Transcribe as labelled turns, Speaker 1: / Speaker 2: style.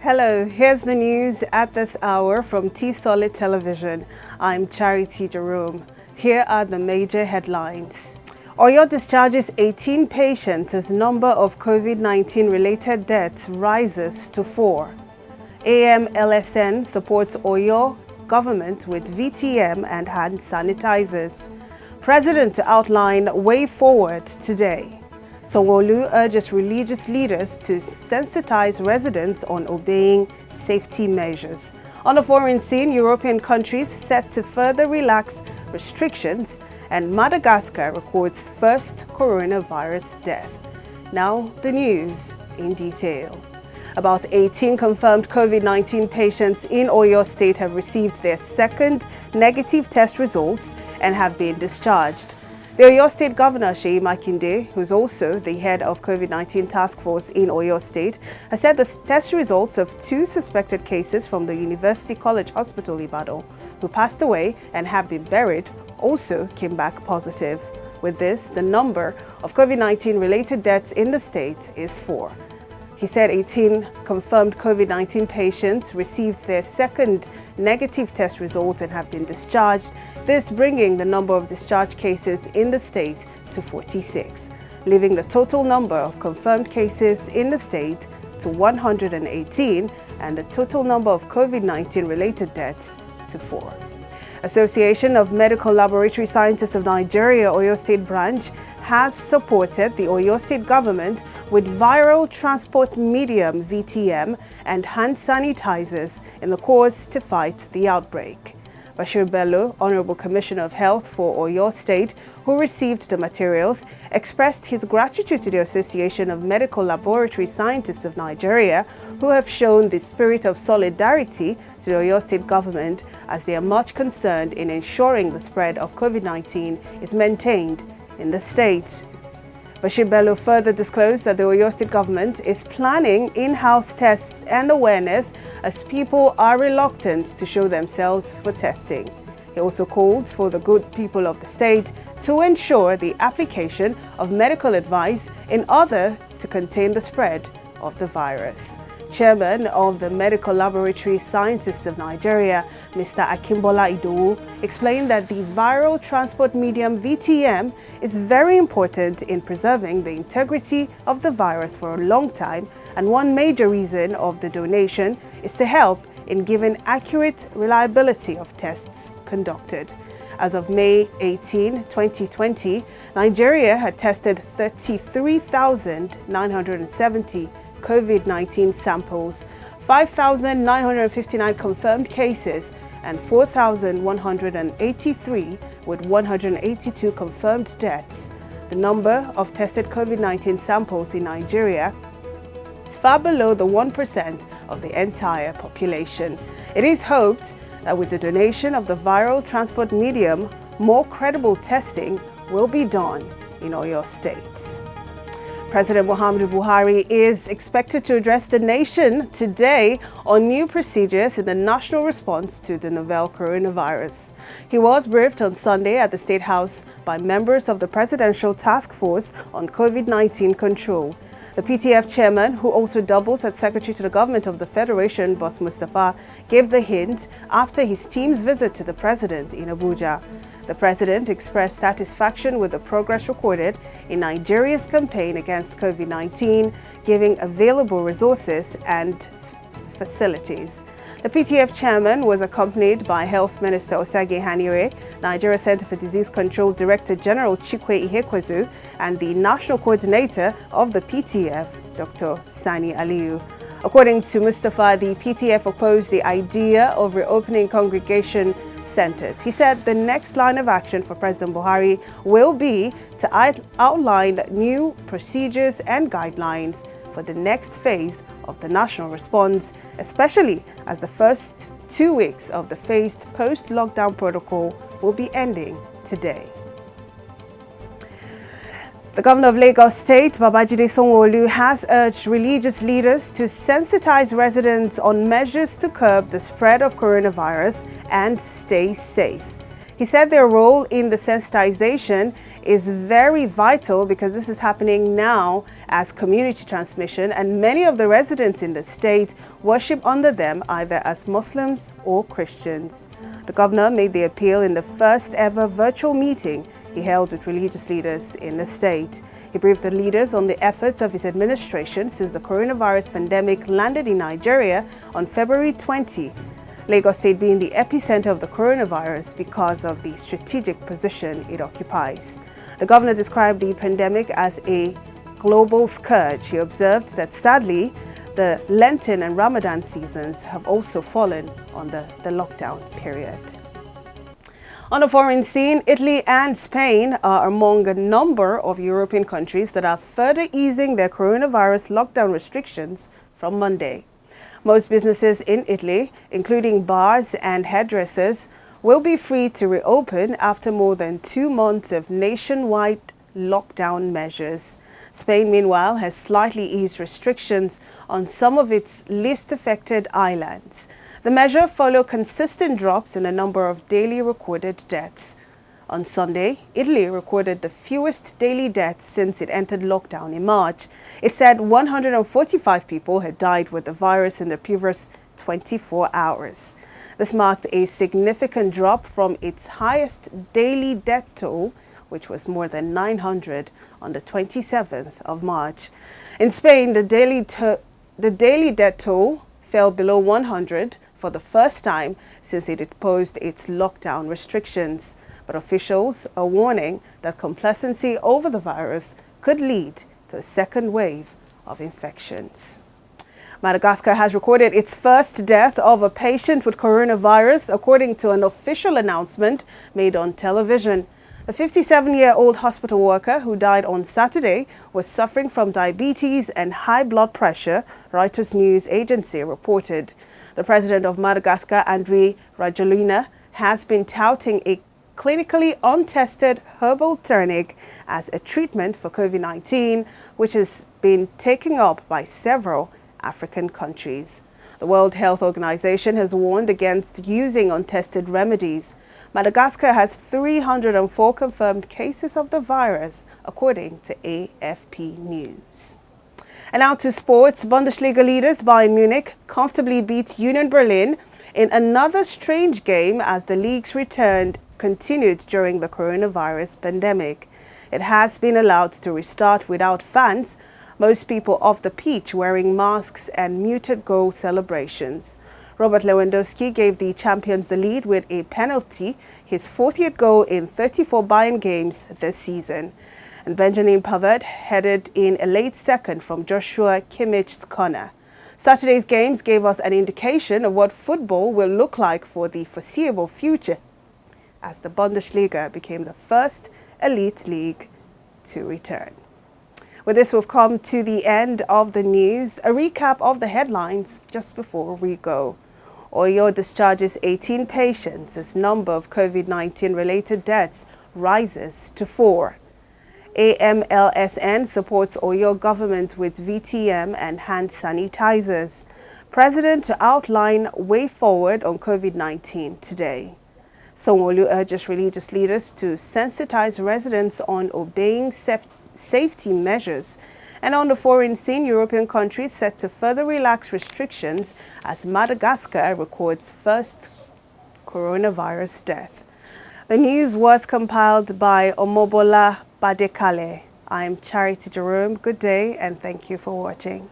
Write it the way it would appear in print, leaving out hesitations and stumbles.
Speaker 1: Hello, here's the news at this hour from T-Solid Television. I'm Charity Jerome. Here are the major headlines. Oyo discharges 18 patients as number of COVID-19 related deaths rises to 4. AMLSN supports Oyo government with VTM and hand sanitizers. President to outline way forward today. Sanwo-Olu urges religious leaders to sensitize residents on obeying safety measures. On the foreign scene, European countries set to further relax restrictions, and Madagascar records first coronavirus death. Now, the news in detail. About 18 confirmed COVID-19 patients in Oyo State have received their second negative test results and have been discharged. The Oyo State Governor, SEYI MAKINDE, who is also the head of COVID-19 task force in Oyo State, has said the test results of 2 suspected cases from the University College Hospital Ibadan, who passed away and have been buried, also came back positive. With this, the number of COVID-19 related deaths in the state is 4. He said 18 confirmed COVID-19 patients received their second negative test results and have been discharged, this bringing the number of discharged cases in the state to 46, leaving the total number of confirmed cases in the state to 118 and the total number of COVID-19 related deaths to 4. Association of Medical Laboratory Scientists of Nigeria, Oyo State Branch, has supported the Oyo State government with viral transport medium VTM and hand sanitizers in the course to fight the outbreak. Bashir Bello, Honorable Commissioner of Health for Oyo State, who received the materials, expressed his gratitude to the Association of Medical Laboratory Scientists of Nigeria, who have shown the spirit of solidarity to the Oyo State government as they are much concerned in ensuring the spread of COVID-19 is maintained in the state. Bashir Bello further disclosed that the Oyo State government is planning in-house tests and awareness as people are reluctant to show themselves for testing. He also called for the good people of the state to ensure the application of medical advice in order to contain the spread of the virus. Chairman of the Medical Laboratory Scientists of Nigeria, Mr. Akimbola Idowu, explained that the viral transport medium VTM is very important in preserving the integrity of the virus for a long time, and one major reason of the donation is to help in giving accurate reliability of tests conducted. As of May 18, 2020, Nigeria had tested 33,970 COVID-19 samples, 5,959 confirmed cases, and 4,183 with 182 confirmed deaths. The number of tested COVID-19 samples in Nigeria is far below the 1% of the entire population. It is hoped that with the donation of the viral transport medium, more credible testing will be done in Oyo State. President Muhammadu Buhari is expected to address the nation today on new procedures in the national response to the novel coronavirus. He was briefed on Sunday at the State House by members of the Presidential Task Force on COVID-19 control. The PTF chairman, who also doubles as secretary to the government of the Federation, Boss Mustafa, gave the hint after his team's visit to the president in Abuja. The president expressed satisfaction with the progress recorded in Nigeria's campaign against COVID-19, giving available resources and facilities. The PTF chairman was accompanied by Health Minister Osage Hanire, Nigeria Center for Disease Control Director General Chikwe Ihekwezu, and the national coordinator of the PTF, Dr. Sani Aliyu. According to Mustafa, the PTF opposed the idea of reopening congregation centers. He said the next line of action for President Buhari will be to outline new procedures and guidelines for the next phase of the national response, especially as the first 2 weeks of the phased post-lockdown protocol will be ending today. The governor of Lagos State, Babajide Sanwo-Olu, has urged religious leaders to sensitize residents on measures to curb the spread of coronavirus and stay safe. He said their role in the sensitization is very vital because this is happening now as community transmission, and many of the residents in the state worship under them either as Muslims or Christians. The governor made the appeal in the first ever virtual meeting he held with religious leaders in the state. He briefed the leaders on the efforts of his administration since the coronavirus pandemic landed in Nigeria on February 20. Lagos State being the epicenter of the coronavirus because of the strategic position it occupies. The governor described the pandemic as a global scourge. He observed that sadly, the Lenten and Ramadan seasons have also fallen on the lockdown period. On the foreign scene, Italy and Spain are among a number of European countries that are further easing their coronavirus lockdown restrictions from Monday. Most businesses in Italy, including bars and hairdressers, will be free to reopen after more than 2 months of nationwide lockdown measures. Spain, meanwhile, has slightly eased restrictions on some of its least affected islands. The measure followed consistent drops in the number of daily recorded deaths. On Sunday, Italy recorded the fewest daily deaths since it entered lockdown in March. It said 145 people had died with the virus in the previous 24 hours. This marked a significant drop from its highest daily death toll, which was more than 900 on the 27th of March. In Spain, the daily death toll fell below 100 for the first time since it imposed its lockdown restrictions. But officials are warning that complacency over the virus could lead to a second wave of infections. Madagascar has recorded its first death of a patient with coronavirus, according to an official announcement made on television. The 57-year-old hospital worker who died on Saturday was suffering from diabetes and high blood pressure, Reuters news agency reported. The president of Madagascar, Andry Rajoelina, has been touting a clinically untested herbal tonic as a treatment for COVID-19, which has been taken up by several African countries. The World Health Organization has warned against using untested remedies. Madagascar has 304 confirmed cases of the virus, according to AFP News. And now to sports. Bundesliga leaders Bayern Munich comfortably beat Union Berlin in another strange game as the league's return continued during the coronavirus pandemic. It has been allowed to restart without fans, most people off the pitch wearing masks and muted goal celebrations. Robert Lewandowski gave the champions the lead with a penalty, his 40th goal in 34 Bayern games this season. And Benjamin Pavard headed in a late second from Joshua Kimmich's corner. Saturday's games gave us an indication of what football will look like for the foreseeable future, as the Bundesliga became the first elite league to return. With this, we've come to the end of the news. A recap of the headlines just before we go. Oyo discharges 18 patients as number of COVID-19 related deaths rises to 4. AMLSN supports Oyo government with VTM and hand sanitizers. President to outline way forward on COVID-19 today. Sanwo-Olu urges religious leaders to sensitize residents on obeying safety measures. And on the foreign scene, European countries set to further relax restrictions as Madagascar records first coronavirus death. The news was compiled by Omobola Badekale. I'm Charity Jerome. Good day and thank you for watching.